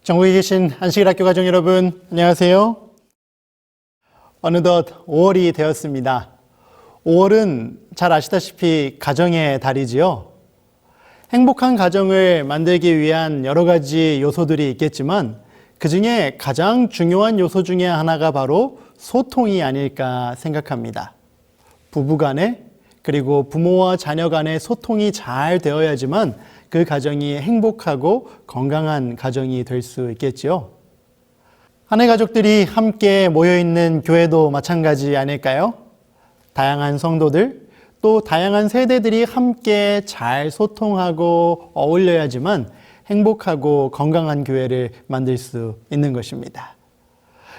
전국에 계신 안식일학교 가족 여러분, 안녕하세요. 어느덧 5월이 되었습니다. 5월은 잘 아시다시피 가정의 달이지요. 행복한 가정을 만들기 위한 여러 가지 요소들이 있겠지만 그 중에 가장 중요한 요소 중에 하나가 바로 소통이 아닐까 생각합니다. 부부 간에 그리고 부모와 자녀 간의 소통이 잘 되어야지만 그 가정이 행복하고 건강한 가정이 될 수 있겠지요. 한 해 가족들이 함께 모여있는 교회도 마찬가지 아닐까요? 다양한 성도들, 또 다양한 세대들이 함께 잘 소통하고 어울려야지만 행복하고 건강한 교회를 만들 수 있는 것입니다.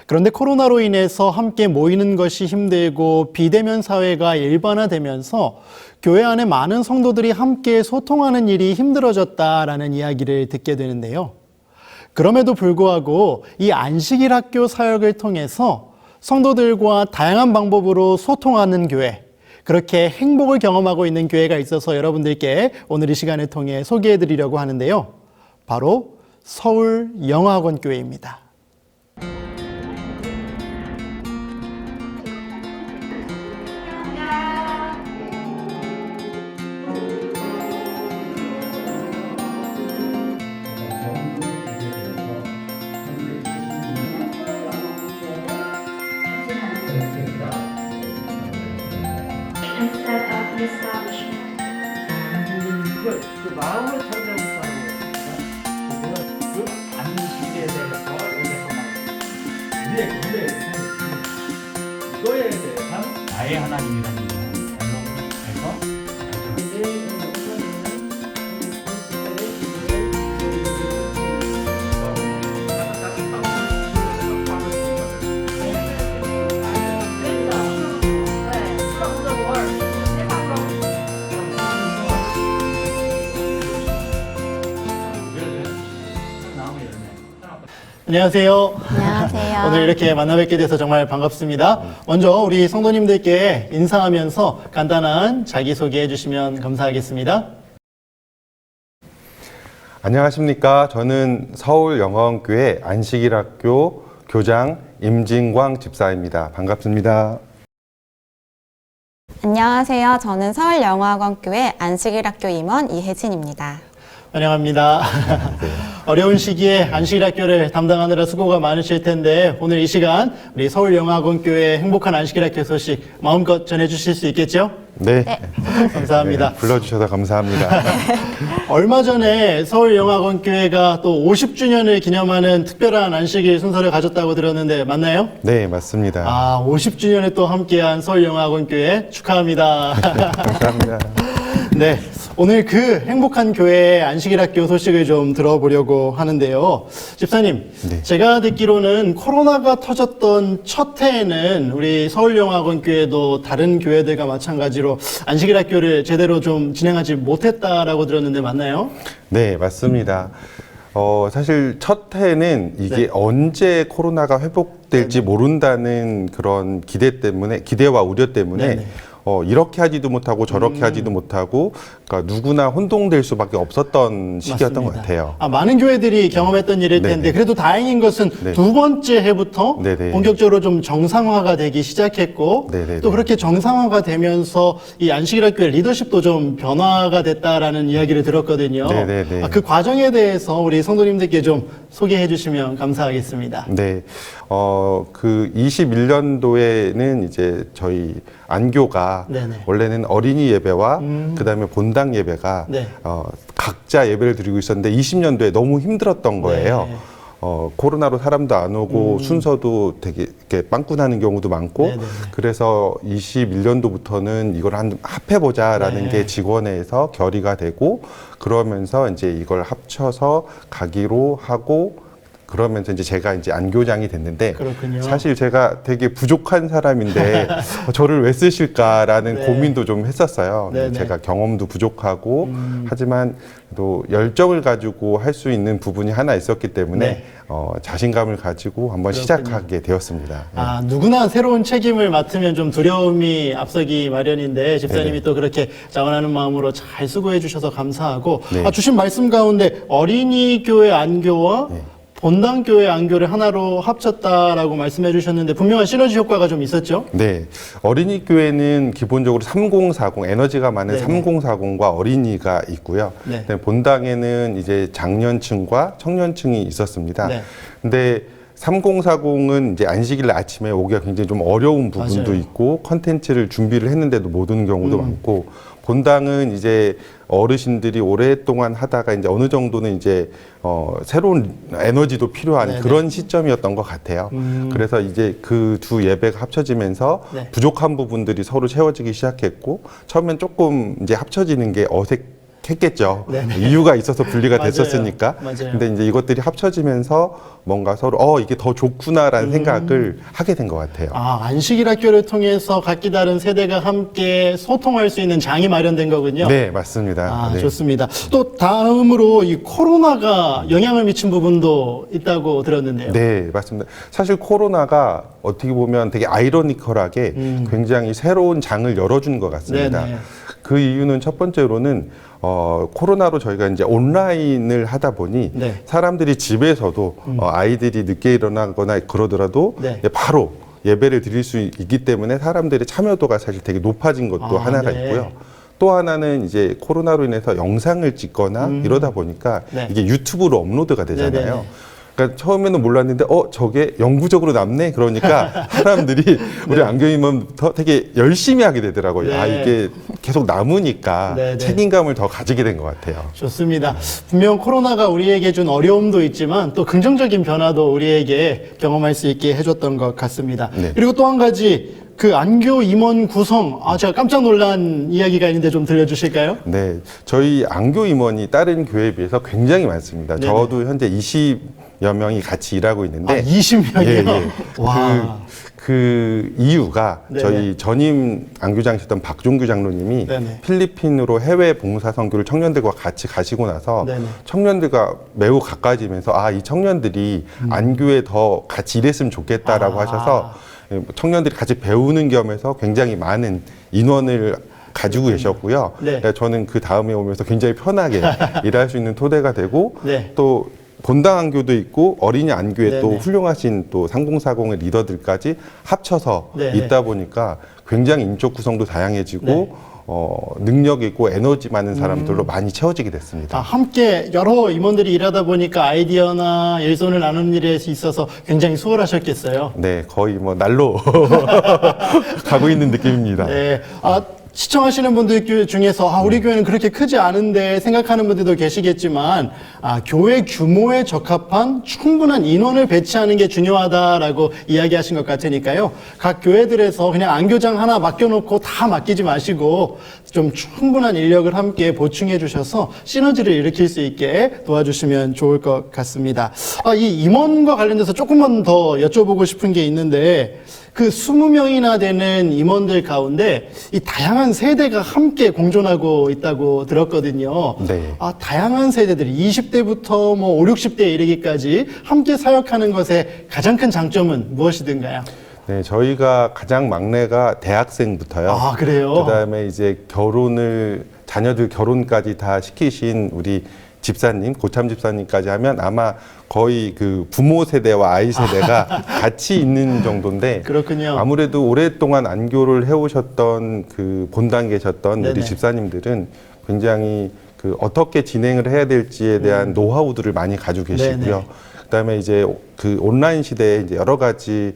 그런데 코로나로 인해서 함께 모이는 것이 힘들고 비대면 사회가 일반화되면서 교회 안에 많은 성도들이 함께 소통하는 일이 힘들어졌다라는 이야기를 듣게 되는데요. 그럼에도 불구하고 이 안식일 학교 사역을 통해서 성도들과 다양한 방법으로 소통하는 교회, 그렇게 행복을 경험하고 있는 교회가 있어서 여러분들께 오늘 이 시간을 통해 소개해 드리려고 하는데요. 바로 서울영어학원 교회입니다. instead of the establishment. 그 마음을 설명하는 거예요. 그 안식에 대해서 여기서 위에 이거에 대한 나의 하나님이라는 결론에서 안녕하세요. 안녕하세요. 오늘 이렇게 만나 뵙게 돼서 정말 반갑습니다. 먼저 우리 성도님들께 인사하면서 간단한 자기소개해 주시면 감사하겠습니다. 안녕하십니까. 저는 서울영어학원교회 안식일학교 교장 임진광 집사입니다. 반갑습니다. 안녕하세요. 저는 서울영어학원교회 안식일학교 임원 이혜진입니다. 환영합니다. 어려운 시기에 안식일학교를 담당하느라 수고가 많으실 텐데 오늘 이 시간 우리 서울영어학원교회 행복한 안식일학교 소식 마음껏 전해주실 수 있겠죠? 네. 감사합니다. 네, 불러주셔서 감사합니다. 얼마 전에 서울영어학원교회가 또 50주년을 기념하는 특별한 안식일 순서를 가졌다고 들었는데 맞나요? 네, 맞습니다. 아, 50주년에 또 함께한 서울영어학원교회 축하합니다. 감사합니다. 네, 오늘 그 행복한 교회의 안식일학교 소식을 좀 들어보려고 하는데요. 집사님, 네. 제가 듣기로는 코로나가 터졌던 첫 해에는 우리 서울영어학원교회도 다른 교회들과 마찬가지로 안식일학교를 제대로 좀 진행하지 못했다라고 들었는데 맞나요? 네, 맞습니다. 사실 첫 해는 이게 네. 언제 코로나가 회복될지 모른다는 그런 기대와 우려 때문에 네네. 이렇게 하지도 못하고 저렇게 하지도 못하고, 그러니까 누구나 혼동될 수밖에 없었던 시기였던 것 같아요. 아, 많은 교회들이 경험했던 일일 텐데 네네. 그래도 다행인 것은 네. 두 번째 해부터 네네. 본격적으로 좀 정상화가 되기 시작했고 네네네. 또 그렇게 정상화가 되면서 이 안식일학교의 리더십도 좀 변화가 됐다라는 이야기를 들었거든요. 네네네. 아, 그 과정에 대해서 우리 성도님들께 좀 소개해 주시면 감사하겠습니다. 네, 그 21년도에는 이제 저희 안교가 네네. 원래는 어린이 예배와 그다음에 본당 예배가 네. 각자 예배를 드리고 있었는데 20년도에 너무 힘들었던 거예요. 네. 코로나로 사람도 안 오고 순서도 되게 이렇게 빵꾸나는 경우도 많고 네네네. 그래서 21년도부터는 이걸 합해보자라는 네. 게 직원회에서 결의가 되고 그러면서 이제 이걸 합쳐서 가기로 하고 그러면서 이제 제가 이제 안교장이 됐는데 그렇군요. 사실 제가 되게 부족한 사람인데 저를 왜 쓰실까라는 네. 고민도 좀 했었어요. 네네. 제가 경험도 부족하고 하지만 또 열정을 가지고 할 수 있는 부분이 하나 있었기 때문에 네. 자신감을 가지고 한번 그렇군요. 시작하게 되었습니다. 아, 누구나 새로운 책임을 맡으면 좀 두려움이 앞서기 마련인데 집사님이 네네. 또 그렇게 자원하는 마음으로 잘 수고해 주셔서 감사하고 네. 주신 말씀 가운데 어린이 교회 안교와 네. 본당교회 안교를 하나로 합쳤다라고 말씀해 주셨는데 분명한 시너지 효과가 좀 있었죠? 네. 어린이 교회는 기본적으로 3040, 에너지가 많은 네네. 3040과 어린이가 있고요. 네. 그다음에 본당에는 이제 장년층과 청년층이 있었습니다. 네. 근데 3040은 이제 안식일 아침에 오기가 굉장히 좀 어려운 부분도 맞아요. 있고 컨텐츠를 준비를 했는데도 못 오는 경우도 많고 본당은 이제 어르신들이 오랫동안 하다가 이제 어느 정도는 이제 새로운 에너지도 필요한 네네. 그런 시점이었던 것 같아요. 그래서 이제 그 두 예배가 합쳐지면서 네. 부족한 부분들이 서로 채워지기 시작했고 처음엔 조금 이제 합쳐지는 게 어색했겠죠. 네네. 이유가 있어서 분리가 맞아요. 됐었으니까. 맞아요. 근데 이제 이것들이 합쳐지면서 뭔가 서로 이게 더 좋구나라는 생각을 하게 된 것 같아요. 아, 안식일 학교를 통해서 각기 다른 세대가 함께 소통할 수 있는 장이 마련된 거군요. 네, 맞습니다. 아, 네. 좋습니다. 또 다음으로 이 코로나가 영향을 미친 부분도 있다고 들었는데요. 네, 맞습니다. 사실 코로나가 어떻게 보면 되게 아이러니컬하게 굉장히 새로운 장을 열어준 것 같습니다. 네네. 그 이유는 첫 번째로는 코로나로 저희가 이제 온라인을 하다 보니 네. 사람들이 집에서도 아이들이 늦게 일어나거나 그러더라도 네. 바로 예배를 드릴 수 있기 때문에 사람들의 참여도가 사실 되게 높아진 것도 아, 하나가 네. 있고요. 또 하나는 이제 코로나로 인해서 영상을 찍거나 이러다 보니까 네. 이게 유튜브로 업로드가 되잖아요. 네네네. 그러니까 처음에는 몰랐는데 저게 영구적으로 남네 그러니까 사람들이 우리 안교임은 되게 열심히 하게 되더라고요. 네. 아 이게 계속 남으니까 네네. 책임감을 더 가지게 된 것 같아요. 좋습니다. 분명 코로나가 우리에게 준 어려움도 있지만 또 긍정적인 변화도 우리에게 경험할 수 있게 해줬던 것 같습니다. 네. 그리고 또 한 가지 그 안교 임원 구성, 제가 깜짝 놀란 이야기가 있는데 좀 들려주실까요? 네, 저희 안교 임원이 다른 교회에 비해서 굉장히 많습니다. 네네. 저도 현재 20여 명이 같이 일하고 있는데 20명이요? 예, 예. 와. 그 이유가 네네. 저희 전임 안교장이셨던 박종규 장로님이 네네. 필리핀으로 해외 봉사 선교를 청년들과 같이 가시고 나서 네네. 청년들과 매우 가까워지면서 이 청년들이 안교에 더 같이 일했으면 좋겠다라고 아. 하셔서 청년들이 같이 배우는 겸해서 굉장히 많은 인원을 가지고 계셨고요. 네. 저는 그 다음에 오면서 굉장히 편하게 일할 수 있는 토대가 되고 네. 또 본당 안교도 있고 어린이 안교에 또 네네. 훌륭하신 또 3040의 리더들까지 합쳐서 네네. 있다 보니까 굉장히 인적 구성도 다양해지고 네. 능력 있고 에너지 많은 사람들로 많이 채워지게 됐습니다. 함께 여러 임원들이 일하다 보니까 아이디어나 일손을 나누는 일에 있어서 굉장히 수월하셨겠어요. 네, 거의 뭐 날로 가고 있는 느낌입니다. 네. 시청하시는 분들 중에서 우리 교회는 그렇게 크지 않은데 생각하는 분들도 계시겠지만 교회 규모에 적합한 충분한 인원을 배치하는 게 중요하다라고 이야기하신 것 같으니까요. 각 교회들에서 그냥 안교장 하나 맡겨놓고 다 맡기지 마시고 좀 충분한 인력을 함께 보충해 주셔서 시너지를 일으킬 수 있게 도와주시면 좋을 것 같습니다. 이 임원과 관련돼서 조금만 더 여쭤보고 싶은 게 있는데 그 20명이나 되는 임원들 가운데 이 다양한 세대가 함께 공존하고 있다고 들었거든요. 네. 다양한 세대들이 20대부터 뭐 5, 60대에 이르기까지 함께 사역하는 것의 가장 큰 장점은 무엇이든가요? 네, 저희가 가장 막내가 대학생부터요. 그래요? 그다음에 이제 자녀들 결혼까지 다 시키신 우리 집사님, 고참 집사님까지 하면 아마 거의 그 부모 세대와 아이 세대가 같이 있는 정도인데 그렇군요. 아무래도 오랫동안 안교를 해오셨던 그 본당 계셨던 네네. 우리 집사님들은 굉장히 그 어떻게 진행을 해야 될지에 대한 노하우들을 많이 가지고 계시고요. 네네. 그다음에 이제 그 온라인 시대에 이제 여러 가지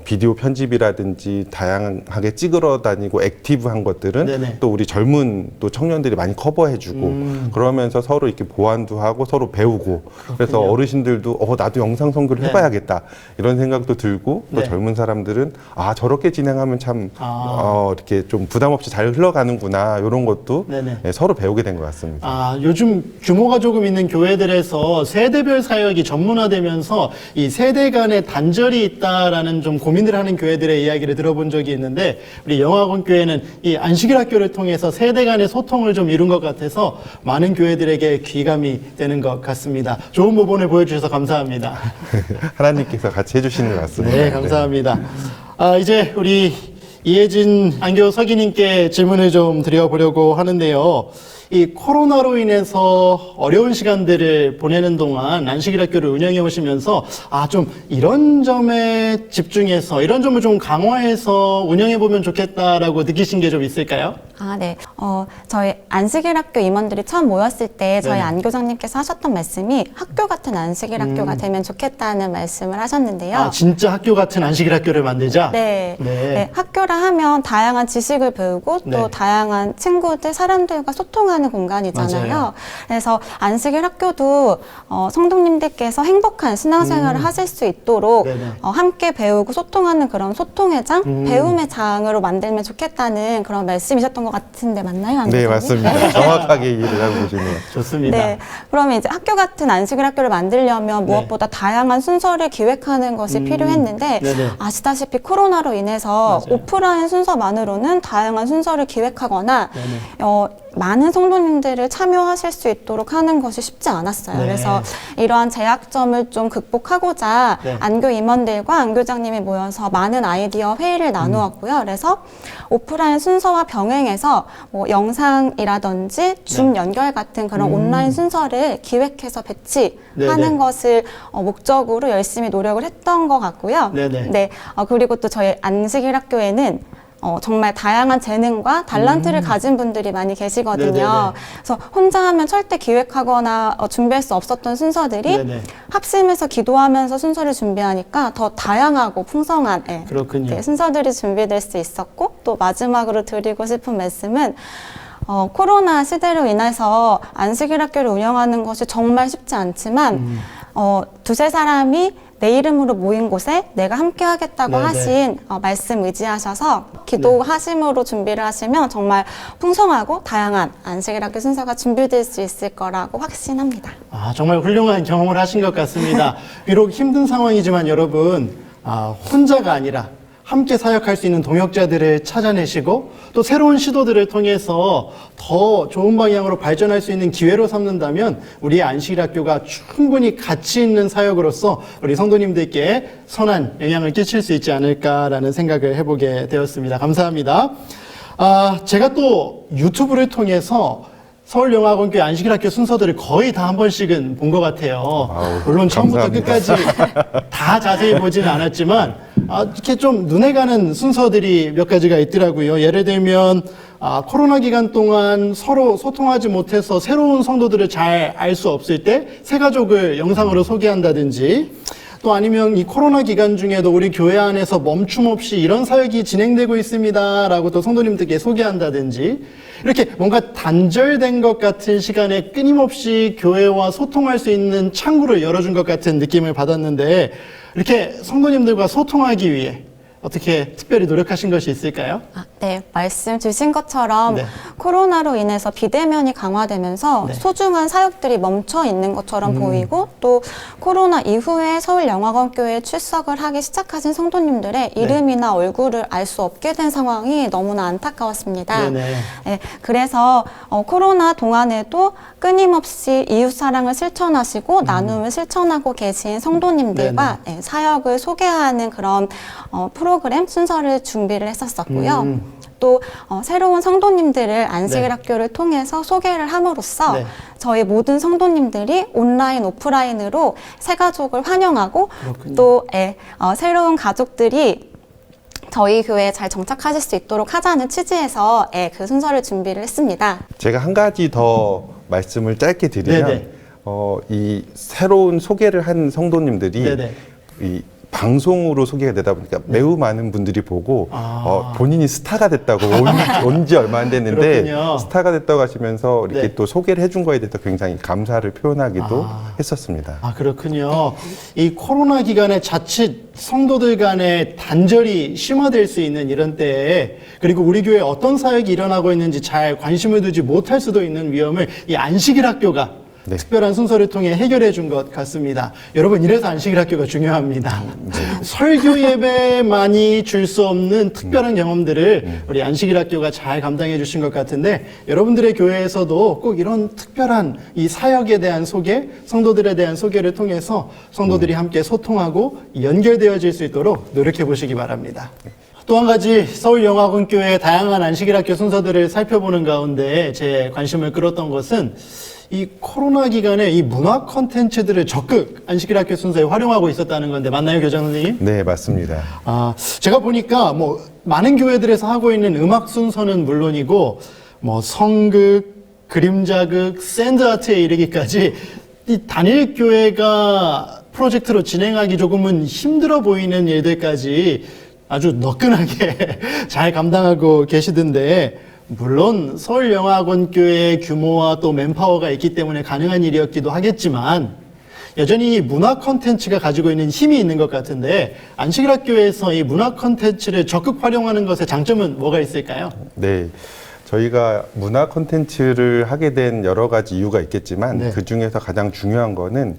비디오 편집이라든지 다양하게 찍으러 다니고 액티브한 것들은 네네. 또 우리 젊은 또 청년들이 많이 커버해주고 그러면서 서로 이렇게 보완도 하고 서로 배우고 그래서 어르신들도 나도 영상 선교를 네. 해봐야겠다 이런 생각도 들고 또 네. 젊은 사람들은 저렇게 진행하면 참 이렇게 좀 부담 없이 잘 흘러가는구나 이런 것도 네네. 서로 배우게 된 것 같습니다. 요즘 규모가 조금 있는 교회들에서 세대별 사역이 전문화되면서 이 세대 간의 단절이 있다라는 좀 고민을 하는 교회들의 이야기를 들어본 적이 있는데 우리 영화관 교회는 이 안식일 학교를 통해서 세대 간의 소통을 좀 이룬 것 같아서 많은 교회들에게 귀감이 되는 것 같습니다. 좋은 모본을 보여주셔서 감사합니다. 하나님께서 같이 해주시는 것 같습니다. 네, 감사합니다. 이제 우리 이혜진 안교 서기님께 질문을 좀 드려보려고 하는데요. 이 코로나로 인해서 어려운 시간들을 보내는 동안 안식일학교를 운영해 오시면서 좀 이런 점에 집중해서 이런 점을 좀 강화해서 운영해 보면 좋겠다라고 느끼신 게 좀 있을까요? 네. 저희 안식일학교 임원들이 처음 모였을 때 저희 네네. 안교장님께서 하셨던 말씀이 학교 같은 안식일학교가 되면 좋겠다는 말씀을 하셨는데요. 진짜 학교 같은 안식일학교를 만들자? 네. 네. 네, 학교라 하면 다양한 지식을 배우고 또 네. 다양한 친구들, 사람들과 소통하는 공간이잖아요. 맞아요. 그래서 안식일 학교도 성도님들께서 행복한 신앙생활을 하실 수 있도록 네네. 함께 배우고 소통하는 그런 소통의 장, 배움의 장으로 만들면 좋겠다는 그런 말씀이셨던 것 같은데 맞나요? 안 네, 교장님? 맞습니다. 정확하게 이해를 하고 계시네요. 좋습니다. 네. 그러면 이제 학교 같은 안식일 학교를 만들려면 무엇보다 다양한 순서를 기획하는 것이 필요했는데 네네. 아시다시피 코로나로 인해서 맞아요. 오프라인 순서만으로는 다양한 순서를 기획하거나 네네. 많은 성도님들을 참여하실 수 있도록 하는 것이 쉽지 않았어요. 네. 그래서 이러한 제약점을 좀 극복하고자 네. 안교 임원들과 안교장님이 모여서 많은 아이디어 회의를 나누었고요. 그래서 오프라인 순서와 병행해서 뭐 영상이라든지 줌 연결 같은 그런 온라인 순서를 기획해서 배치하는 네네. 것을 목적으로 열심히 노력을 했던 것 같고요. 네네. 네. 그리고 또 저희 안식일 학교에는 정말 다양한 재능과 달란트를 가진 분들이 많이 계시거든요. 네네네. 그래서 혼자 하면 절대 기획하거나 준비할 수 없었던 순서들이 네네. 합심해서 기도하면서 순서를 준비하니까 더 다양하고 풍성한 그렇군요. 순서들이 준비될 수 있었고 또 마지막으로 드리고 싶은 말씀은 코로나 시대로 인해서 안식일 학교를 운영하는 것이 정말 쉽지 않지만 두세 사람이 내 이름으로 모인 곳에 내가 함께 하겠다고 네네. 하신 말씀 의지하셔서 기도하심으로 준비를 하시면 정말 풍성하고 다양한 안식일 학교 순서가 준비될 수 있을 거라고 확신합니다. 정말 훌륭한 경험을 하신 것 같습니다. 비록 힘든 상황이지만 여러분, 혼자가 아니라 함께 사역할 수 있는 동역자들을 찾아내시고 또 새로운 시도들을 통해서 더 좋은 방향으로 발전할 수 있는 기회로 삼는다면 우리의 안식일 학교가 충분히 가치 있는 사역으로서 우리 성도님들께 선한 영향을 끼칠 수 있지 않을까라는 생각을 해보게 되었습니다. 감사합니다. 제가 또 유튜브를 통해서 서울영화관교회 안식일학교 순서들을 거의 다 한 번씩은 본 것 같아요. 물론 처음부터 감사합니다. 끝까지 다 자세히 보지는 않았지만 이렇게 좀 눈에 가는 순서들이 몇 가지가 있더라고요. 예를 들면 코로나 기간 동안 서로 소통하지 못해서 새로운 성도들을 잘 알 수 없을 때 새가족을 영상으로 소개한다든지 또 아니면 이 코로나 기간 중에도 우리 교회 안에서 멈춤 없이 이런 사역이 진행되고 있습니다 라고 또 성도님들께 소개한다든지 이렇게 뭔가 단절된 것 같은 시간에 끊임없이 교회와 소통할 수 있는 창구를 열어준 것 같은 느낌을 받았는데 이렇게 성도님들과 소통하기 위해 어떻게 특별히 노력하신 것이 있을까요? 네, 말씀 주신 것처럼 네. 코로나로 인해서 비대면이 강화되면서 네. 소중한 사역들이 멈춰 있는 것처럼 보이고 또 코로나 이후에 서울영화관교회에 출석을 하기 시작하신 성도님들의 이름이나 얼굴을 알 수 없게 된 상황이 너무나 안타까웠습니다. 네네. 네, 그래서 코로나 동안에도 끊임없이 이웃사랑을 실천하시고 나눔을 실천하고 계신 성도님들과 사역을 소개하는 그런 프로그램 순서를 준비를 했었었고요. 또 새로운 성도님들을 안식일 네. 학교를 통해서 소개를 함으로써 네. 저희 모든 성도님들이 온라인, 오프라인으로 새 가족을 환영하고 그렇군요. 또 새로운 가족들이 저희 교회에 잘 정착하실 수 있도록 하자는 취지에서 그 순서를 준비를 했습니다. 제가 한 가지 더 말씀을 짧게 드리면 네네. 이 새로운 소개를 한 성도님들이 네네. 이 방송으로 소개가 되다 보니까 매우 많은 분들이 보고 본인이 스타가 됐다고 온 지 얼마 안 됐는데 그렇군요. 스타가 됐다고 하시면서 이렇게 네. 또 소개를 해준 거에 대해서 굉장히 감사를 표현하기도 했었습니다. 그렇군요. 이 코로나 기간에 자칫 성도들 간의 단절이 심화될 수 있는 이런 때에 그리고 우리 교회에 어떤 사역이 일어나고 있는지 잘 관심을 두지 못할 수도 있는 위험을 이 안식일 학교가 특별한 순서를 통해 해결해 준 것 같습니다. 여러분, 이래서 안식일 학교가 중요합니다. 설교 예배만이 줄 수 없는 특별한 경험들을 우리 안식일 학교가 잘 감당해 주신 것 같은데 여러분들의 교회에서도 꼭 이런 특별한 이 사역에 대한 소개, 성도들에 대한 소개를 통해서 성도들이 함께 소통하고 연결되어질 수 있도록 노력해 보시기 바랍니다. 또 한 가지 서울영화학원교회의 다양한 안식일학교 순서들을 살펴보는 가운데 제 관심을 끌었던 것은 이 코로나 기간에 이 문화 콘텐츠들을 적극 안식일학교 순서에 활용하고 있었다는 건데 맞나요, 교장 선생님? 네, 맞습니다. 아, 제가 보니까 뭐 많은 교회들에서 하고 있는 음악 순서는 물론이고 뭐 성극, 그림자극, 샌드아트에 이르기까지 이 단일 교회가 프로젝트로 진행하기 조금은 힘들어 보이는 일들까지 아주 너끈하게 잘 감당하고 계시던데 물론 서울영화학원교회의 규모와 또 맨파워가 있기 때문에 가능한 일이었기도 하겠지만 여전히 문화 콘텐츠가 가지고 있는 힘이 있는 것 같은데 안식일학교에서 이 문화 콘텐츠를 적극 활용하는 것의 장점은 뭐가 있을까요? 네. 저희가 문화 콘텐츠를 하게 된 여러 가지 이유가 있겠지만 네. 그 중에서 가장 중요한 거는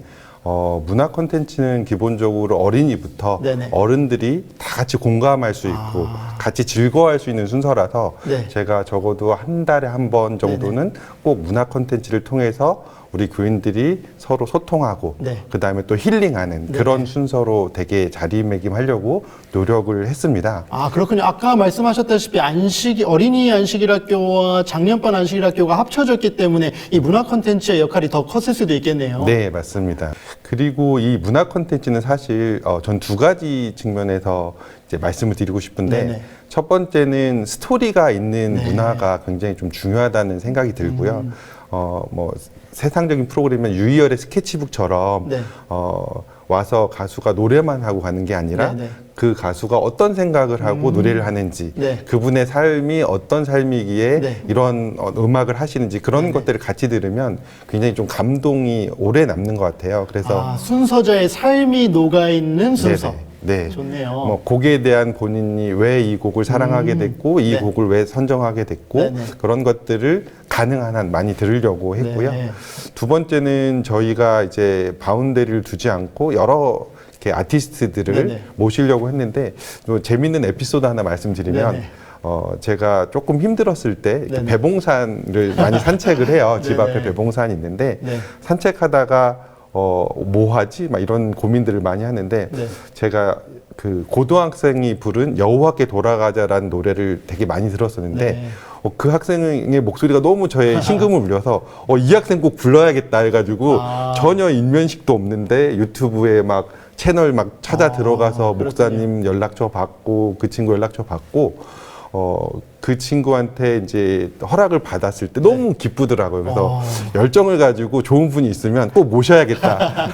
문화 콘텐츠는 기본적으로 어린이부터 네네. 어른들이 다 같이 공감할 수 있고 같이 즐거워할 수 있는 순서라서 네. 제가 적어도 한 달에 한 번 정도는 꼭 문화 콘텐츠를 통해서 우리 교인들이 서로 소통하고 네. 그다음에 또 힐링하는 네네. 그런 순서로 되게 자리매김하려고 노력을 했습니다. 아, 그렇군요. 아까 말씀하셨다시피 어린이 안식일학교와 작년반 안식일학교가 합쳐졌기 때문에 이 문화 콘텐츠의 역할이 더 컸을 수도 있겠네요. 네, 맞습니다. 그리고 이 문화 콘텐츠는 사실 전 두 가지 측면에서 이제 말씀을 드리고 싶은데 네네. 첫 번째는 스토리가 있는 네. 문화가 굉장히 좀 중요하다는 생각이 들고요. 뭐 세상적인 프로그램이면 유희열의 스케치북처럼 네. 와서 가수가 노래만 하고 가는 게 아니라 네네. 그 가수가 어떤 생각을 하고 노래를 하는지 네. 그분의 삶이 어떤 삶이기에 네. 이런 음악을 하시는지 그런 것들을 같이 들으면 굉장히 좀 감동이 오래 남는 것 같아요. 그래서 아, 순서자의 삶이 녹아있는 순서. 네네. 네. 좋네요. 뭐 곡에 대한 본인이 왜 이 곡을 사랑하게 됐고 이 네. 곡을 왜 선정하게 됐고 네네. 그런 것들을 가능한 한 많이 들으려고 했고요. 네. 두 번째는 저희가 이제 바운더리를 두지 않고 여러 이렇게 아티스트들을 네네. 모시려고 했는데 좀 재밌는 에피소드 하나 말씀드리면 네네. 제가 조금 힘들었을 때 이렇게 네네. 배봉산을 많이 산책을 해요. 집 앞에 네네. 배봉산이 있는데 네. 산책하다가 뭐 하지? 막 이런 고민들을 많이 하는데 네. 제가 그 고등학생이 부른 여호와께 돌아가자라는 노래를 되게 많이 들었었는데 네. 그 학생의 목소리가 너무 저의 심금을 울려서 이 학생 꼭 불러야겠다 해가지고 전혀 인면식도 없는데 유튜브에 막 채널 막 찾아 들어가서 목사님 연락처 받고 그 친구 연락처 받고 그 친구한테 이제 허락을 받았을 때 너무 기쁘더라고요. 그래서 열정을 가지고 좋은 분이 있으면 꼭 모셔야겠다.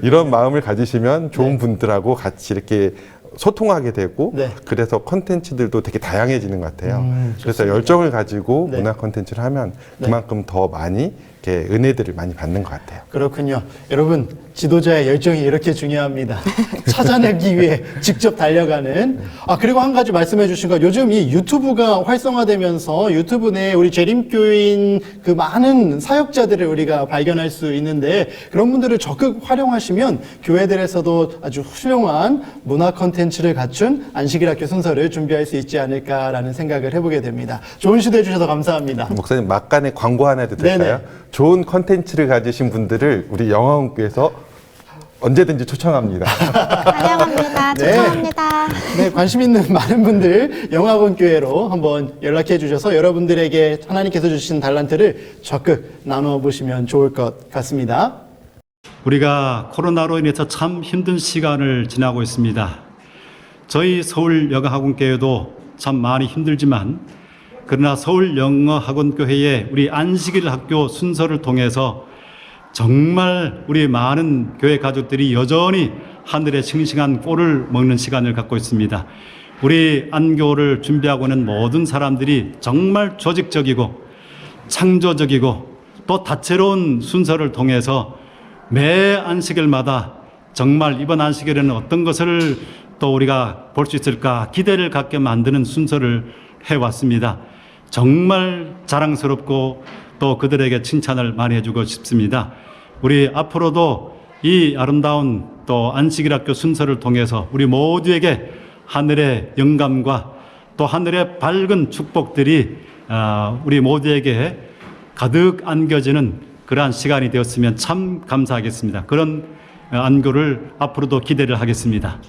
이런 마음을 가지시면 좋은 분들하고 같이 이렇게 소통하게 되고 네. 그래서 콘텐츠들도 되게 다양해지는 것 같아요. 그래서 열정을 가지고 네. 문화 콘텐츠를 하면 그만큼 더 많이 이렇게 은혜들을 많이 받는 것 같아요. 그렇군요. 여러분, 지도자의 열정이 이렇게 중요합니다. 찾아내기 위해 직접 달려가는. 아, 그리고 한 가지 말씀해 주신 거, 요즘 이 유튜브가 활성화되면서 유튜브 내에 우리 재림교인 그 많은 사역자들을 우리가 발견할 수 있는데 그런 분들을 적극 활용하시면 교회들에서도 아주 훌륭한 문화 콘텐츠를 갖춘 안식일학교 순서를 준비할 수 있지 않을까라는 생각을 해보게 됩니다. 좋은 시도해 주셔서 감사합니다. 목사님 막간에 광고 하나 해도 될까요? 네네. 좋은 컨텐츠를 가지신 분들을 우리 영화원교에서 언제든지 초청합니다. 환영합니다. 네. 추천합니다. 네, 관심 있는 많은 분들 영화원교회로 한번 연락해 주셔서 여러분들에게 하나님께서 주신 달란트를 적극 나눠 보시면 좋을 것 같습니다. 우리가 코로나로 인해서 참 힘든 시간을 지나고 있습니다. 저희 서울영어학원교회도 참 많이 힘들지만 그러나 서울영어학원교회의 우리 안식일 학교 순서를 통해서 정말 우리 많은 교회 가족들이 여전히 하늘의 싱싱한 꿀을 먹는 시간을 갖고 있습니다. 우리 안교를 준비하고 있는 모든 사람들이 정말 조직적이고 창조적이고 또 다채로운 순서를 통해서 매 안식일마다 정말 이번 안식일에는 어떤 것을 또 우리가 볼 수 있을까 기대를 갖게 만드는 순서를 해왔습니다. 정말 자랑스럽고 또 그들에게 칭찬을 많이 해주고 싶습니다. 우리 앞으로도 이 아름다운 또 안식일학교 순서를 통해서 우리 모두에게 하늘의 영감과 또 하늘의 밝은 축복들이 우리 모두에게 가득 안겨지는 그러한 시간이 되었으면 참 감사하겠습니다. 그런 안교를 앞으로도 기대를 하겠습니다.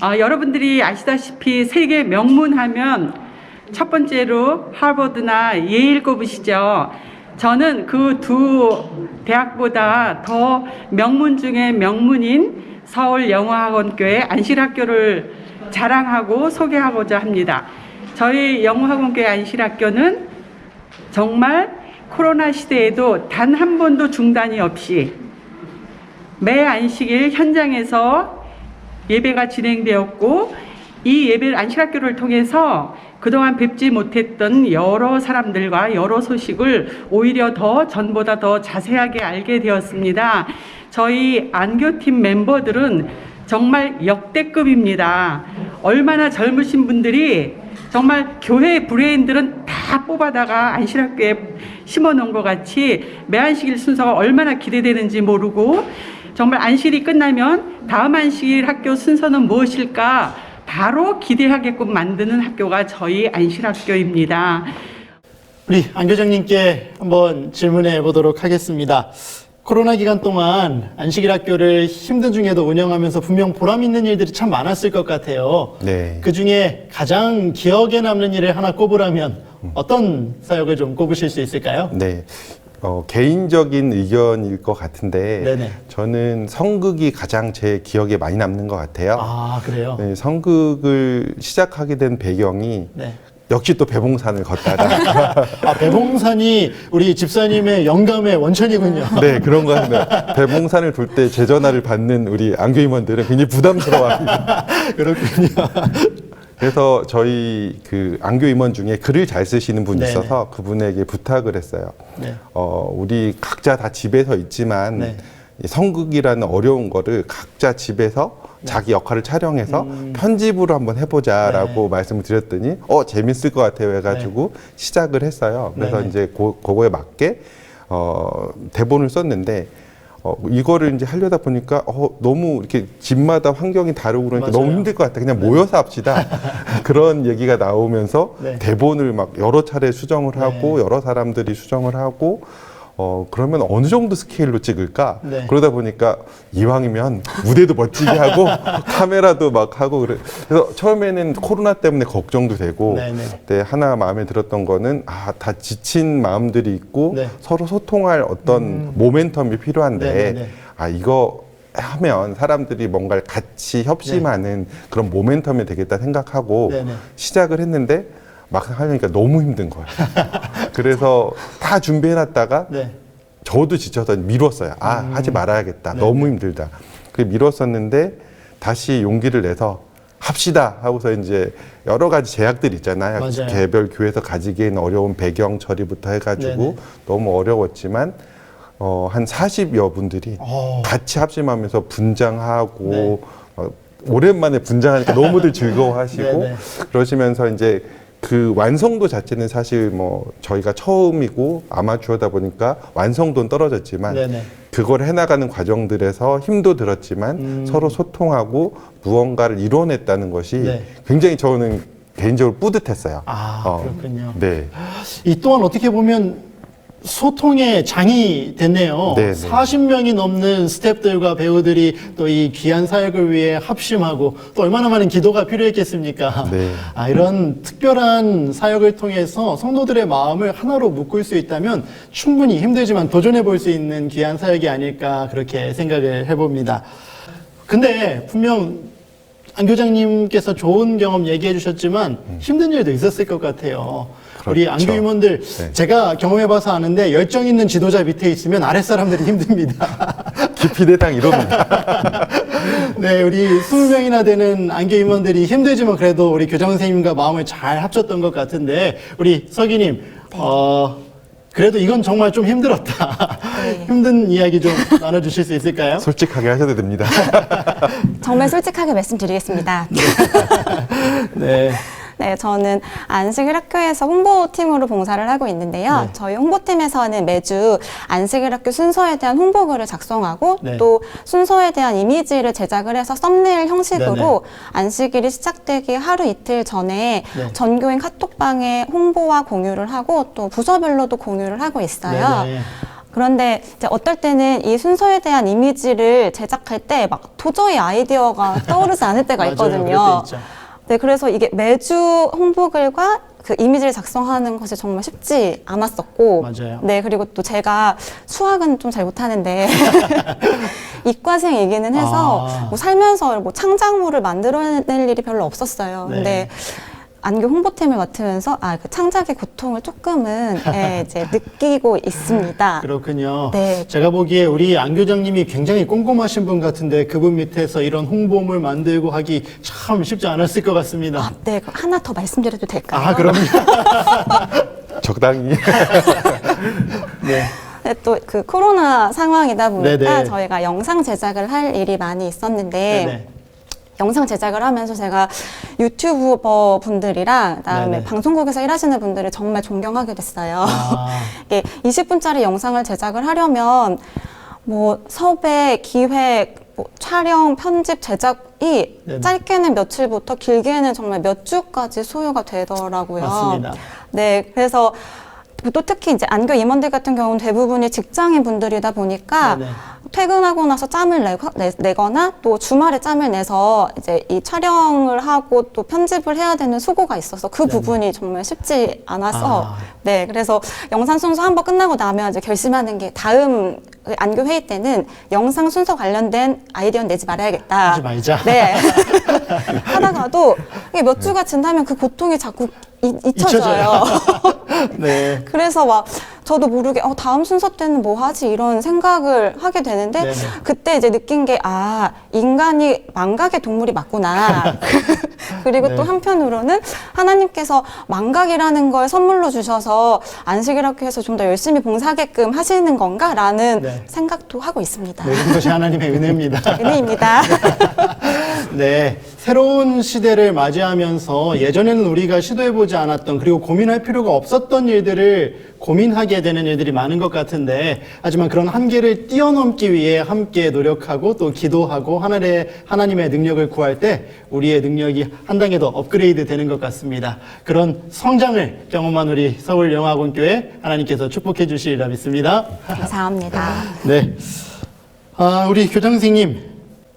여러분들이 아시다시피 세계 명문 하면 첫 번째로 하버드나 예일 꼽으시죠. 저는 그 두 대학보다 더 명문 중에 명문인 서울영어학원교회 안실학교를 자랑하고 소개하고자 합니다. 저희 영어학원교회 안실학교는 정말 코로나 시대에도 단 한 번도 중단이 없이 매 안식일 현장에서 예배가 진행되었고, 이 예배 안식학교를 통해서 그동안 뵙지 못했던 여러 사람들과 여러 소식을 오히려 더 전보다 더 자세하게 알게 되었습니다. 저희 안교팀 member들은 정말 역대급입니다. 얼마나 젊으신 분들이 정말 교회 브레인들은 다 뽑아다가 안실학교에 심어놓은 것 같이 매안식일 순서가 얼마나 기대되는지 모르고, 정말 안식일이 끝나면 다음 안식일 학교 순서는 무엇일까 바로 기대하게끔 만드는 학교가 저희 안실학교입니다. 우리 안 교장님께 한번 질문해 보도록 하겠습니다. 코로나 기간 동안 안식일 학교를 힘든 중에도 운영하면서 분명 보람 있는 일들이 참 많았을 것 같아요. 네. 그 중에 가장 기억에 남는 일을 하나 꼽으라면 어떤 사역을 좀 꼽으실 수 있을까요? 네. 개인적인 의견일 것 같은데 네네. 저는 성극이 가장 제 기억에 많이 남는 것 같아요. 아, 그래요? 네, 성극을 시작하게 된 배경이 네. 역시 또 배봉산을 걷다가 아, 배봉산이 우리 집사님의 영감의 원천이군요. 네, 그런 거 같네요. 배봉산을 돌 때 제 전화를 받는 우리 안교임원들은 굉장히 부담스러워합니다. 그렇군요. 그래서 저희 그 안교 임원 중에 글을 잘 쓰시는 분이 네네. 있어서 그분에게 부탁을 했어요. 네. 우리 각자 다 집에서 있지만 네. 이 성극이라는 어려운 거를 각자 집에서 자기 역할을 촬영해서 편집으로 한번 해보자라고 네. 말씀을 드렸더니 재밌을 것 같아요 해가지고 시작을 했어요. 그래서 네네. 이제 그거에 맞게 대본을 썼는데 이거를 이제 하려다 보니까 너무 이렇게 집마다 환경이 다르고 그러니까 맞아요. 너무 힘들 것 같다. 그냥 모여서 합시다. 그런 얘기가 나오면서 네. 대본을 막 여러 차례 수정을 하고 네. 여러 사람들이 수정을 하고 그러면 어느 정도 스케일로 찍을까? 네. 그러다 보니까 이왕이면 무대도 멋지게 하고 카메라도 막 하고 그래서 처음에는 코로나 때문에 걱정도 되고 네네. 그때 하나 마음에 들었던 거는 다 지친 마음들이 있고 네. 서로 소통할 어떤 모멘텀이 필요한데 네네네. 이거 하면 사람들이 뭔가를 같이 협심하는 그런 모멘텀이 되겠다 생각하고 네네. 시작을 했는데 막상 하려니까 너무 힘든 거예요. 그래서 다 준비해놨다가 네. 저도 지쳐서 미뤘어요. 하지 말아야겠다. 네. 너무 힘들다. 그 미뤘었는데 다시 용기를 내서 합시다 하고서 이제 여러 가지 제약들이 있잖아요. 맞아요. 개별 교회에서 가지기에는 어려운 배경 처리부터 해가지고 네네. 너무 어려웠지만 한 40여 분들이 같이 합심하면서 분장하고 네. 오랜만에 분장하니까 너무들 즐거워하시고 네네. 그러시면서 이제 그 완성도 자체는 사실 뭐 저희가 처음이고 아마추어다 보니까 완성도는 떨어졌지만 네네. 그걸 해나가는 과정들에서 힘도 들었지만 서로 소통하고 무언가를 이뤄냈다는 것이 네. 굉장히 저는 개인적으로 뿌듯했어요. 그렇군요. 네. 이 또한 어떻게 보면 소통의 장이 됐네요. 네네. 40명이 넘는 스태프들과 배우들이 또 이 귀한 사역을 위해 합심하고 또 얼마나 많은 기도가 필요했겠습니까? 네. 이런 특별한 사역을 통해서 성도들의 마음을 하나로 묶을 수 있다면 충분히 힘들지만 도전해 볼 수 있는 귀한 사역이 아닐까 그렇게 생각을 해봅니다. 근데 분명 안 교장님께서 좋은 경험 얘기해 주셨지만 힘든 일도 있었을 것 같아요. 우리 그렇죠. 안교 임원들 네. 제가 경험해봐서 아는데 열정 있는 지도자 밑에 있으면 아랫 사람들이 힘듭니다. 깊이 대상 이럽니다. 네, 우리 20명이나 되는 안교 임원들이 힘들지만 그래도 우리 교장 선생님과 마음을 잘 합쳤던 것 같은데 우리 서기님, 그래도 이건 정말 좀 힘들었다. 네. 힘든 이야기 좀 나눠주실 수 있을까요? 솔직하게 하셔도 됩니다. 정말 솔직하게 말씀드리겠습니다. 네. 네, 저는 안식일 학교에서 홍보팀으로 봉사를 하고 있는데요. 네. 저희 홍보팀에서는 매주 안식일 학교 순서에 대한 홍보글을 작성하고 네. 또 순서에 대한 이미지를 제작을 해서 썸네일 형식으로 네네. 안식일이 시작되기 하루 이틀 전에 네. 전교인 카톡방에 홍보와 공유를 하고 또 부서별로도 공유를 하고 있어요. 네네. 그런데 이제 어떨 때는 이 순서에 대한 이미지를 제작할 때 막 도저히 아이디어가 떠오르지 않을 때가 맞아요. 있거든요. 그럴 때 있죠. 네, 그래서 이게 매주 홍보글과 그 이미지를 작성하는 것이 정말 쉽지 않았었고, 맞아요. 네, 그리고 또 제가 수학은 좀 잘 못하는데 이과생이기는 해서 아. 뭐 살면서 뭐 창작물을 만들어낼 일이 별로 없었어요. 네. 근데 안교 홍보팀을 맡으면서 그 창작의 고통을 조금은 이제 느끼고 있습니다. 그렇군요. 네. 제가 보기에 우리 안 교장님이 굉장히 꼼꼼하신 분 같은데 그분 밑에서 이런 홍보물 만들고 하기 참 쉽지 않았을 것 같습니다. 네, 그럼 하나 더 말씀드려도 될까요? 아, 그럼요. 적당히. 네. 네, 또 그 코로나 상황이다 보니까 네네. 저희가 영상 제작을 할 일이 많이 있었는데 네네. 영상 제작을 하면서 제가 유튜버 분들이랑 그다음에 네네. 방송국에서 일하시는 분들을 정말 존경하게 됐어요. 아. 이게 20분짜리 영상을 제작을 하려면 뭐 섭외, 기획, 뭐 촬영, 편집, 제작이 네네. 짧게는 며칠부터 길게는 정말 몇 주까지 소요가 되더라고요. 맞습니다. 네, 그래서 또 특히 이제 안교 임원들 같은 경우는 대부분이 직장인 분들이다 보니까 네네. 퇴근하고 나서 짬을 내거나 또 주말에 짬을 내서 이제 이 촬영을 하고 또 편집을 해야 되는 수고가 있어서 그 부분이 정말 쉽지 않아서 아. 네, 그래서 영상 순서 한 번 끝나고 나면 이제 결심하는 게 다음 그 안교 회의 때는 영상 순서 관련된 아이디어는 내지 말아야겠다. 하지 말자. 네. 하다가도 이게 몇 주가 지나면 그 고통이 자꾸 잊혀져요. 네. 그래서 막 저도 모르게 다음 순서 때는 뭐 하지 이런 생각을 하게 되는데 네네. 그때 이제 느낀 게 인간이 망각의 동물이 맞구나. 그리고 네. 또 한편으로는 하나님께서 망각이라는 걸 선물로 주셔서 안식일학교에서 좀 더 열심히 봉사하게끔 하시는 건가라는 네. 생각도 하고 있습니다. 네, 그것이 하나님의 은혜입니다. 은혜입니다. 네, 새로운 시대를 맞이하면서 예전에는 우리가 시도해보지 않았던 그리고 고민할 필요가 없었던 일들을 고민하게 되는 일들이 많은 것 같은데 하지만 그런 한계를 뛰어넘기 위해 함께 노력하고 또 기도하고 하나님의 능력을 구할 때 우리의 능력이 한 단계 더 업그레이드 되는 것 같습니다. 그런 성장을 경험한 우리 서울영화학원교회 하나님께서 축복해 주시리라 믿습니다. 감사합니다. 네, 우리 교장 선생님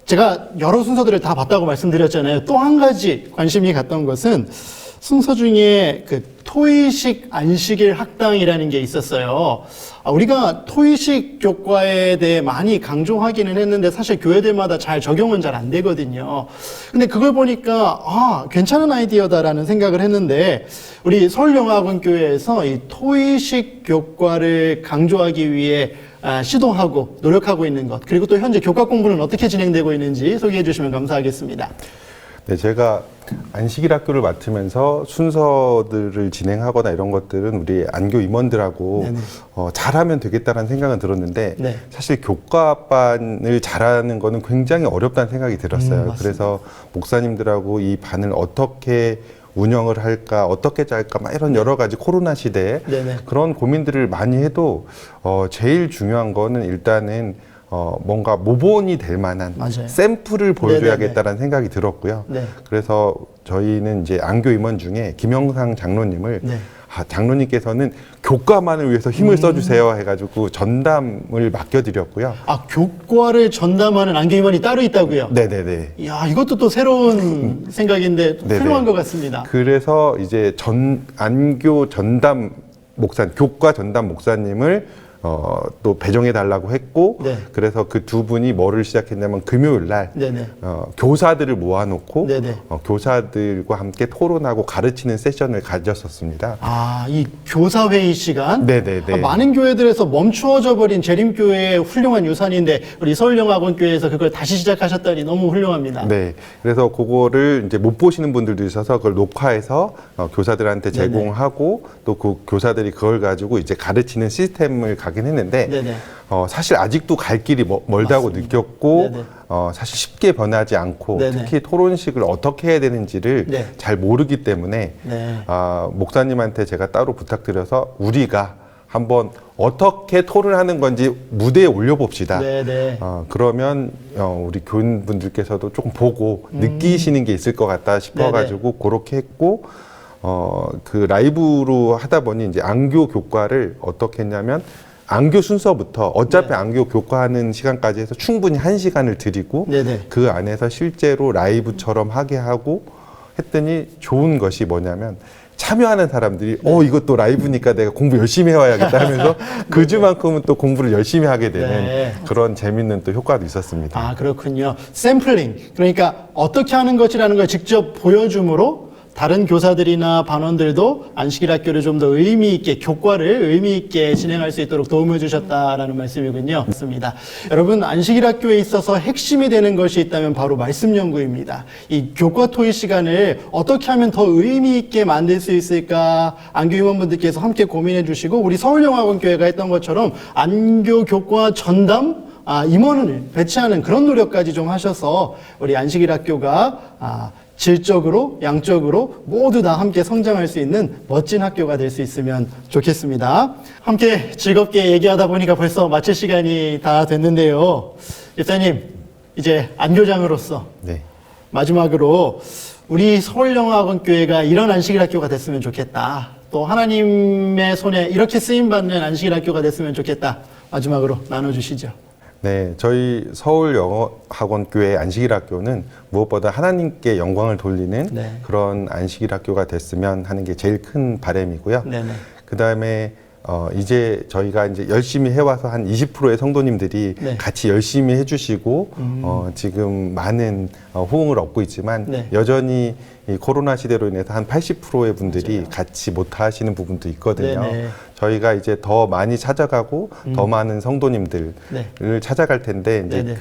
제가 여러 순서들을 다 봤다고 말씀드렸잖아요. 또 한 가지 관심이 갔던 것은 순서 중에 그 토의식 안식일 학당이라는 게 있었어요. 우리가 토의식 교과에 대해 많이 강조하기는 했는데 사실 교회들마다 잘 적용은 잘 안 되거든요. 근데 그걸 보니까 괜찮은 아이디어다라는 생각을 했는데 우리 서울영화학원교회에서 이 토의식 교과를 강조하기 위해 시도하고 노력하고 있는 것 그리고 또 현재 교과 공부는 어떻게 진행되고 있는지 소개해 주시면 감사하겠습니다. 네, 제가 안식일 학교를 맡으면서 순서들을 진행하거나 이런 것들은 우리 안교 임원들하고 네네. 잘하면 되겠다는 생각은 들었는데 네. 사실 교과반을 잘하는 거는 굉장히 어렵다는 생각이 들었어요. 맞습니다. 그래서 목사님들하고 이 반을 어떻게 운영을 할까, 어떻게 짤까, 막 이런 여러 가지 코로나 시대에 네네. 그런 고민들을 많이 해도 제일 중요한 거는 일단은 뭔가 모본이 될 만한 맞아요. 샘플을 보여줘야겠다는 생각이 들었고요. 네. 그래서 저희는 이제 안교 임원 중에 김영상 장로님을 네. 장로님께서는 교과만을 위해서 힘을 써주세요 해가지고 전담을 맡겨드렸고요. 교과를 전담하는 안교임원이 따로 있다고요? 네네네. 이야, 이것도 또 새로운 생각인데 네네. 훌륭한 것 같습니다. 그래서 이제 안교 전담 교과 전담 목사님을 또 배정해 달라고 했고, 네. 그래서 그 두 분이 뭐를 시작했냐면 금요일 날 네네. 교사들을 모아놓고 네네. 교사들과 함께 토론하고 가르치는 세션을 가졌었습니다. 이 교사회의 시간? 네네네. 많은 교회들에서 멈추어져 버린 재림교회의 훌륭한 유산인데 우리 서울영화학원교회에서 그걸 다시 시작하셨다니 너무 훌륭합니다. 네, 그래서 그거를 이제 못 보시는 분들도 있어서 그걸 녹화해서 교사들한테 네네. 제공하고 또 그 교사들이 그걸 가지고 이제 가르치는 시스템을 가긴 했는데 네네. 사실 아직도 갈 길이 멀다고 맞습니다. 느꼈고 네네. 사실 쉽게 변하지 않고 네네. 특히 토론식을 어떻게 해야 되는지를 네. 잘 모르기 때문에 네. 목사님한테 제가 따로 부탁드려서 우리가 한번 어떻게 토론하는 건지 무대에 올려봅시다. 네네. 그러면 우리 교인분들께서도 조금 보고 느끼시는 게 있을 것 같다 싶어가지고 그렇게 했고 그 라이브로 하다 보니 이제 안교 교과를 어떻게 했냐면 안교 순서부터 어차피 안교 교과하는 시간까지 해서 충분히 1시간을 드리고 네네. 그 안에서 실제로 라이브처럼 하게 하고 했더니 좋은 것이 뭐냐면 참여하는 사람들이 이것도 라이브니까 내가 공부 열심히 해와야겠다 하면서 그 주만큼은 또 공부를 열심히 하게 되는 네. 그런 재밌는 또 효과도 있었습니다. 아, 그렇군요. 샘플링. 그러니까 어떻게 하는 것이라는 걸 직접 보여줌으로 다른 교사들이나 반원들도 안식일 학교를 좀 더 의미 있게, 교과를 의미 있게 진행할 수 있도록 도움을 주셨다라는 말씀이군요. 맞습니다. 여러분, 안식일 학교에 있어서 핵심이 되는 것이 있다면 바로 말씀 연구입니다. 이 교과 토의 시간을 어떻게 하면 더 의미 있게 만들 수 있을까 안교 임원분들께서 함께 고민해 주시고, 우리 서울영화관교회가 했던 것처럼 안교 교과 전담 임원을 배치하는 그런 노력까지 좀 하셔서 우리 안식일 학교가 질적으로, 양적으로 모두 다 함께 성장할 수 있는 멋진 학교가 될 수 있으면 좋겠습니다. 함께 즐겁게 얘기하다 보니까 벌써 마칠 시간이 다 됐는데요. 집사님, 이제 안교장으로서 네. 마지막으로 우리 서울영화학원교회가 이런 안식일 학교가 됐으면 좋겠다. 또 하나님의 손에 이렇게 쓰임받는 안식일 학교가 됐으면 좋겠다. 마지막으로 나눠주시죠. 네, 저희 서울영어학원교회 안식일 학교는 무엇보다 하나님께 영광을 돌리는 네. 그런 안식일 학교가 됐으면 하는 게 제일 큰 바람이고요. 네네. 그 다음에 이제 저희가 이제 열심히 해와서 한 20%의 성도님들이 네. 같이 열심히 해주시고 지금 많은 호응을 얻고 있지만 네. 여전히 이 코로나 시대로 인해서 한 80%의 분들이 맞아요. 같이 못 하시는 부분도 있거든요. 네네. 저희가 이제 더 많이 찾아가고 더 많은 성도님들을 네. 찾아갈 텐데 이제 네네.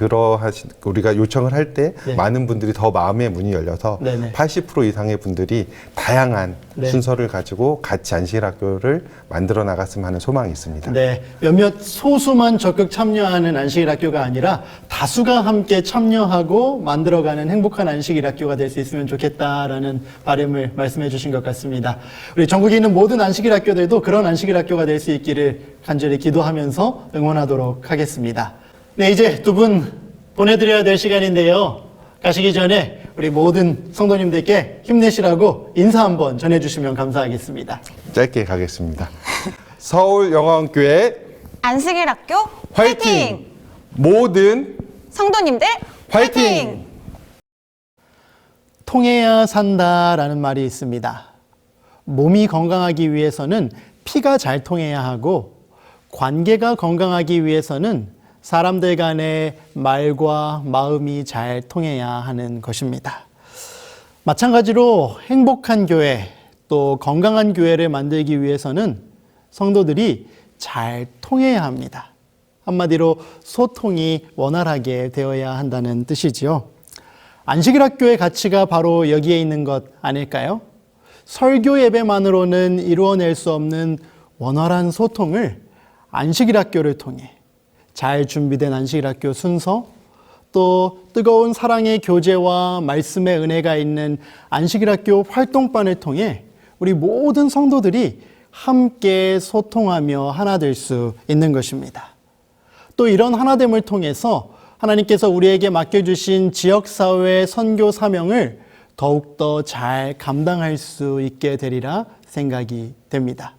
우리가 요청을 할 때 네. 많은 분들이 더 마음의 문이 열려서 네네. 80% 이상의 분들이 다양한 네. 순서를 가지고 같이 안식일 학교를 만들어 나갔으면 하는 소망이 있습니다. 네, 몇몇 소수만 적극 참여하는 안식일 학교가 아니라 다수가 함께 참여하고 만들어가는 행복한 안식일 학교가 될 수 있으면 좋겠다라는 바람을 말씀해 주신 것 같습니다. 우리 전국에 있는 모든 안식일 학교들도 그런 안식일 학교가 될 수 있기를 간절히 기도하면서 응원하도록 하겠습니다. 네, 이제 두 분 보내드려야 될 시간인데요. 가시기 전에 우리 모든 성도님들께 힘내시라고 인사 한번 전해주시면 감사하겠습니다. 짧게 가겠습니다. 서울영어교회 안식일 학교 화이팅! 모든 성도님들 화이팅! 통해야 산다라는 말이 있습니다. 몸이 건강하기 위해서는 피가 잘 통해야 하고 관계가 건강하기 위해서는 사람들 간의 말과 마음이 잘 통해야 하는 것입니다. 마찬가지로 행복한 교회, 또 건강한 교회를 만들기 위해서는 성도들이 잘 통해야 합니다. 한마디로 소통이 원활하게 되어야 한다는 뜻이지요. 안식일 학교의 가치가 바로 여기에 있는 것 아닐까요? 설교 예배만으로는 이루어낼 수 없는 원활한 소통을 안식일 학교를 통해 잘 준비된 안식일 학교 순서, 또 뜨거운 사랑의 교제와 말씀의 은혜가 있는 안식일 학교 활동반을 통해 우리 모든 성도들이 함께 소통하며 하나 될 수 있는 것입니다. 또 이런 하나됨을 통해서 하나님께서 우리에게 맡겨주신 지역사회 선교 사명을 더욱더 잘 감당할 수 있게 되리라 생각이 됩니다.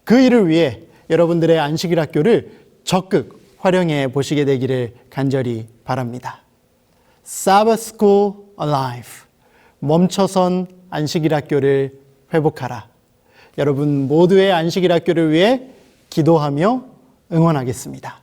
그 일을 위해 여러분들의 안식일 학교를 적극 활용해 보시게 되기를 간절히 바랍니다. Sabbath School Alive, 멈춰선 안식일 학교를 회복하라. 여러분 모두의 안식일 학교를 위해 기도하며 응원하겠습니다.